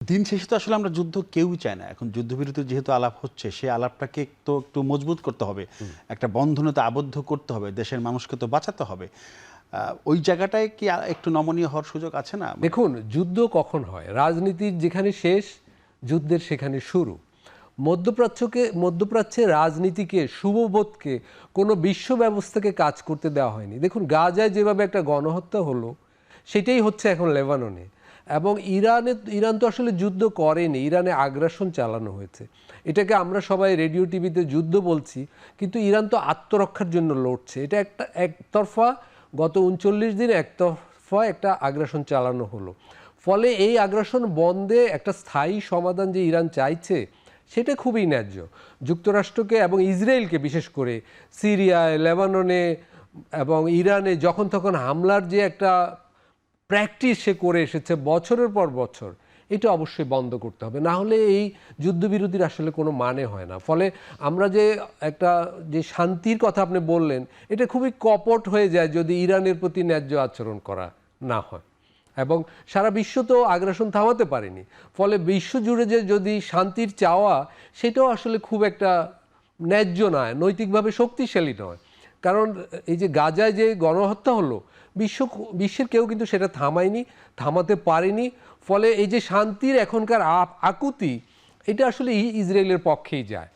দিন শেষে তো আসলে আমরা যুদ্ধ কেউই চায় না। এখন যুদ্ধবিরতির যেহেতু আলাপ হচ্ছে, সেই আলাপটাকে তো একটু মজবুত করতে হবে। একটা বন্ধনে তো আবদ্ধ করতে হবে। দেশের মানুষকে তো বাঁচাতে হবে। ওই জায়গাটায় কি একটু নমনীয় হওয়ার সুযোগ আছে না? দেখুন, যুদ্ধ কখন হয়? রাজনীতির যেখানে শেষ, যুদ্ধের সেখানে শুরু। মধ্যপ্রাচ্যে রাজনীতিকে, শুভবোধকে, কোনো বিশ্ব ব্যবস্থাকে কাজ করতে দেওয়া হয়নি। দেখুন, গাজায় যেভাবে একটা গণহত্যা হলো, সেটাই হচ্ছে এখন লেবাননে। এবং ইরান তো আসলে যুদ্ধ করেনি, ইরানে আগ্রাসন চালানো হয়েছে। এটাকে আমরা সবাই রেডিও টিভিতে যুদ্ধ বলছি, কিন্তু ইরান তো আত্মরক্ষার জন্য লড়ছে। এটা একটা একতরফা, গত ৩৯ দিনে একতরফা একটা আগ্রাসন চালানো হলো। ফলে এই আগ্রাসন বন্ধে একটা স্থায়ী সমাধান যে ইরান চাইছে, সেটা খুবই ন্যায্য। যুক্তরাষ্ট্রকে এবং ইসরায়েলকে বিশেষ করে সিরিয়ায়, লেবাননে এবং ইরানে যখন তখন হামলার যে একটা প্র্যাকটিস সে করে এসেছে বছরের পর বছর, এটা অবশ্যই বন্ধ করতে হবে। না হলে এই যুদ্ধবিরতির আসলে কোনো মানে হয় না। ফলে আমরা যে শান্তির কথা আপনি বললেন, এটা খুবই কপট হয়ে যায় যদি ইরানের প্রতি ন্যায্য আচরণ করা না হয়। এবং সারা বিশ্ব তো আগ্রাসন থামাতে পারেনি। ফলে বিশ্বজুড়ে যে যদি শান্তির চাওয়া, সেটাও আসলে খুব একটা ন্যায্য নয়, নৈতিকভাবে শক্তিশালী নয়। কারণ এই যে গাজায় যে গণহত্যা হলো, বিশ্বের কেউ কিন্তু সেটা থামাতে পারেনি। ফলে এই যে শান্তির এখনকার আকুতি, এটা আসলে ইসরায়েলের পক্ষেই যায়।